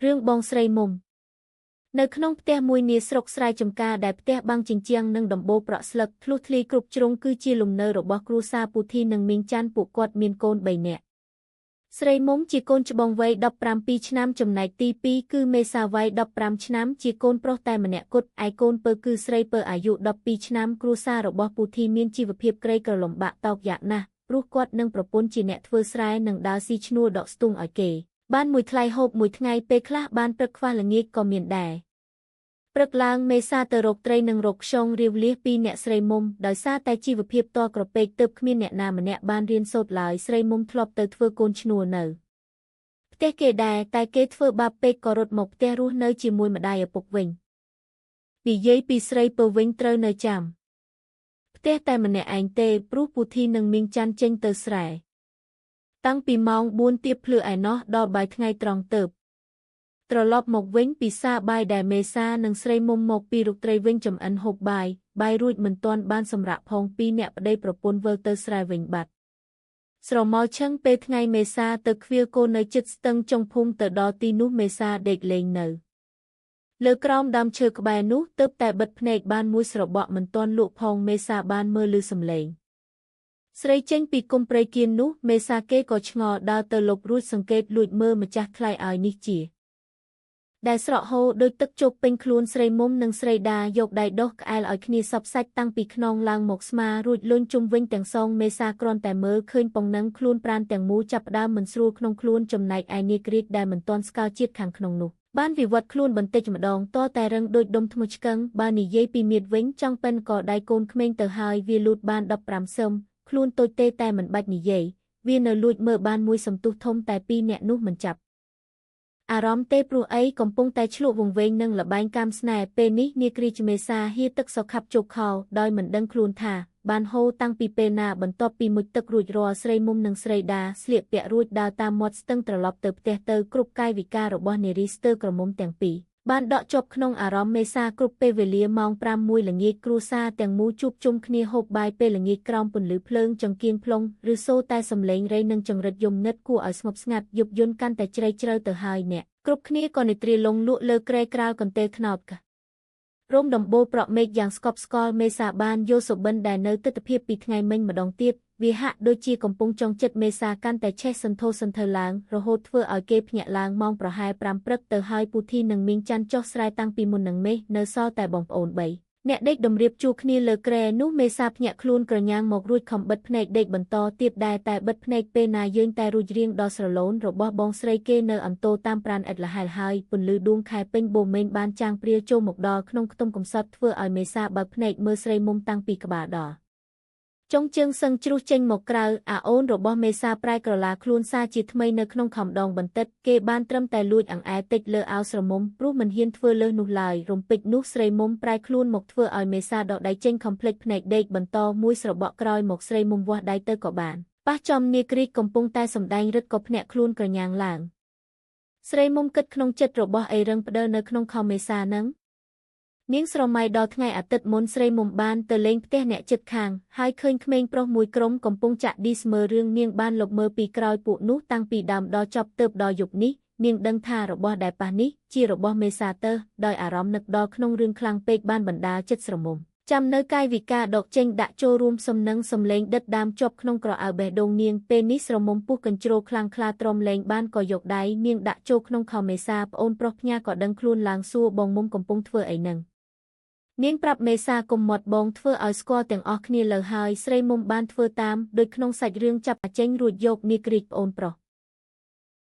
រឿងបងស្រីមុំនៅក្នុងផ្ទះមួយនាស្រុកស្រែចម្ការដែលផ្ទះបាំងជញ្ជាំងនិងដំបូលប្រក់ស្លឹកធ្លុះធ្លាយគ្រប់ជ្រុងគឺជាលំនៅរបស់គ្រួសារពូធីនិងមីងច័ន្ទពួកគាត់មានកូន3នាក់ស្រីមុំជាកូនច្បងវ័យ17ឆ្នាំចំណែកទី2គឺមេសាវ័យ15ឆ្នាំជាកូនប្រុសតែម្នាក់គត់ឯកូនពៅគឺស្រីពៅអាយុ12ឆ្នាំគ្រួសាររបស់ពូធីមានជីវភាពក្រីក្រលំបាកតោកយ៉ាក់ណាស់ព្រោះគាត់និងប្រពន្ធជាអ្នកធ្វើស្រែនិងដើរស៊ីឈ្នួលដកស្ទូងឲ្យគេបានមួយថ្លៃហូបមួយថ្ងៃពេលខ្លះបានព្រឹកខ្វះល្ងាចក៏មានដែរព្រឹកឡើងមេសាទៅរកត្រីនិងរកខ្យងរាវលៀសពីអ្នកស្រីមុំដោយសារតែជីវភាពតក្រពេកទើបគ្មានអ្នកណាម្នាក់បានរៀនសូត្រឡើយស្រីមុំធ្លាប់ទៅធ្វើកូនឈ្នួលនៅផ្ទះគេដែរតែគេធ្វើបាបពេកក៏រត់មកផ្ទះរស់នៅជាមួយម្ដាយឪពុកវិញនិយាយពីស្រីពៅវិញត្រូវនៅចាំផ្ទះតែម្នាក់ឯងទេព្រោះពូធីនិងមីងច័ន្ទចេញទៅស្រែតាំងពីម៉ោង4ទៀបភ្លឺឯណោះដល់បាយថ្ងៃត្រង់ទៅត្រឡប់មកវិញពីសារបាយដែលមេសានិងស្រីមុំមកពីរុកត្រីវិញចំអិនហូបបាយរួចមិនទាន់បានសម្រាកផងពីរអ្នកប្តីប្រពន្ធវិលទៅស្រែវិញបាត់ស្រមោលឈឹងពេលថ្ងៃមេសាទៅឃ្វាលកូននៅជិតស្ទឹងចុងភូមិទៅដល់ទីនោះមេសាដេកលេងនៅលើក្រោមដើមឈើក្បែរនោះទើបតែបិទភ្នែកបានមួយស្របក់មិនទាន់លក់ផងមេសាបានមើលឮសំឡេងស្រីចេញពីគុម្ពព្រៃគៀននោះមេសាគេក៏ឆ្ងល់ដើរទៅលុបរួចសង្កេតលួចមើលម្ចាស់ថ្លៃឲ្យនេះជាដែលស្រក់ហូរដោយទឹកជោគពេញខ្លួនស្រីមុំនិងស្រីដាយកដៃដុសក្អែលឲ្យគ្នាសពសាច់តាំងពីខ្នងឡើងមកស្មារួចលុញជុំវិញទាំងសងមេសាគ្រាន់តែមើលឃើញប៉ុណ្ណឹងខ្លួនប្រាណទាំងមូលចាប់ផ្ដើមមិនស្រួលក្នុងខ្លួនចំណែកឯនាគរាជដែលមិនទាន់ស្គាល់ជាតិខាងក្នុងនោះបានវិវត្តខ្លួនបន្តិចម្ដងតតែរឹងដូចដុំថ្មឆ្កឹងបើនិយាយពីមៀតវិញចង់ប៉ិនក៏ដៃកូនក្មេងទៅហើយវាលូតបាន15សឹមខ្លួនតូចទេតែមិនបាច់និយាយវានៅលួចមើលបានមួយសន្ទុះធំតែពីរអ្នកនោះមិនចាប់អារម្មណ៍ទេព្រោះអីកំពុងតែឆ្លក់វង្វេងនឹងលបែងកាមស្នេហ៍ពេលនេះនាគរាជមេសាហៀទឹកសខាប់ជោគខោដោយមិនដឹងខ្លួនថាបានហូរតាំងពីពេលណាបន្ទាប់ពីមុជទឹករួចរាល់ស្រីមុំនិងស្រីដាស្លៀកពាក់រួចដើរតាមមាត់ស្ទឹងត្រឡប់ទៅផ្ទះទៅគ្រប់កាយវិការរបស់នារីស្ទើរក្រមុំទាំងពីរបានដកជាប់ក្នុងអារម្មណ៍មេសាគ្រប់ពេលវេលាម៉ោង5មួយល្ងាចគ្រួសារទាំងមូលជួបជុំគ្នាហូបបាយពេលល្ងាចក្រោមពន្លឺភ្លើងចង្កៀងផ្លុងឬសូរតែសំឡេងរៃនិងចង្រិតយំនិតគួរឲ្យស្ងប់ស្ងាត់យប់យន់កាន់តែជ្រៅជ្រៅទៅហើយអ្នកគ្រប់គ្នាក៏និទ្រាលងលក់លើក្រែក្រាលកន្ទេលខ្នោតករោមដំបូលប្រក់មេឃយ៉ាងស្កប់ស្កល់មេសាបានយកសុបិនដែលនៅទិដ្ឋភាពពីថ្ងៃមិញម្ដងទៀតវាហាក់ដូចជាកំពុងចង់ចិត្តមេសាកាន់តែឆេះសន្ធោសន្ធៅឡើងរហូតធ្វើឲ្យគេភ្ញាក់ឡើងម៉ោងប្រហែល5ព្រឹកទៅហើយពូធីនិងមីងច័ន្ទចុះស្រែតាំងពីមុននឹងមេឃនៅសល់តែបងប្អូន3អ្នកដេកតម្រៀបជួរគ្នាលើគ្រែនោះមេសាភ្ញាក់ខ្លួនក្រញាំងមករួចខំបិទភ្នែកដេកបន្តទៀតដែរតែបិទភ្នែកពេលណាយើងតែរួចរៀងដល់ស្រឡូនរបស់បងស្រីគេនៅអន្តោតាមប្រាណឥតលហែលហើយពន្លឺដួងខែពេញបូមេនបានចាំងព្រាលចូលមកដល់ក្នុងខ្ទង់កំសត់ធ្វើឲ្យមេសាបើកភ្នែកមើលស្រីមុំតាំងពីក្បាលដល់ចុងជើងសឹងជ្រុះចេញមកក្រៅអាអូនរបស់មេសាប្រែក្រឡាខ្លួនសាជាថ្មីនៅក្នុងខំដងបន្តិចគេបានត្រឹមតែលួចអង្អែតិចលើអាវស្រមុំព្រោះមិនហ៊ានធ្វើលើសនោះឡើយរំពេចនោះស្រីមុំប្រែខ្លួនមកធ្វើឲ្យមេសាដកដៃចេញខំភ្លេចភ្នែកដេកបន្តមួយស្របក់ក្រោយមកស្រីមុំវាស់ដៃទៅក៏បានប៉ះចំនាគរាជកំពុងតែសម្ដែងរឹតក៏ភ្ញាក់ខ្លួនក្រញាំងឡើងស្រីមុំគិតក្នុងចិត្តរបស់អីរឹងផ្ដិលនៅក្នុងខំមេសានឹងនាងស្រមៃដល់ថ្ងៃអាទិត្យមុនស្រីមុំបានទៅលេងផ្ទះអ្នកជិតខាងហើយឃើញក្មេងប្រុសមួយក្រុមកំពុងចាក់ឌីស្មើរឿងនាងបានលបមើលពីក្រោយពួកនោះតាំងពីដើមដល់ចប់ទើបដល់យប់នេះនាងដឹងថារបស់ដែលប៉ះនេះជារបស់មេសាទៅដោយអារម្មណ៍នឹកដល់ក្នុងរឿងខ្លាំងពេកបានបណ្ដាលចិត្តស្រមុំចាំនៅកាយវិការដកចេញដាក់ចូលរួមសំនឹងសំឡេងដិតដាមជាប់ក្នុងក្រអៅបេះដូងនាងពេលនេះស្រមុំពុះកញ្ជ្រោលខ្លាំងខ្លាទ្រាំលែងបានក៏យកដៃនាងដាក់ចូលក្នុងខោមេសាប្អូនប្រុសផ្ញើក៏ដឹងខ្លួនឡើងសួរបងមុំកំពុងធ្វើអីនឹងនាងប្រាប់មេសាកុំមាត់បងធ្វើឲ្យស្គាល់ទាំងអស់គ្នាលើហើយស្រីមុំបានធ្វើតាមដោយក្នុងសាច់រឿងចាប់ចេញរួចយកនាគរាជប្អូនប្រុស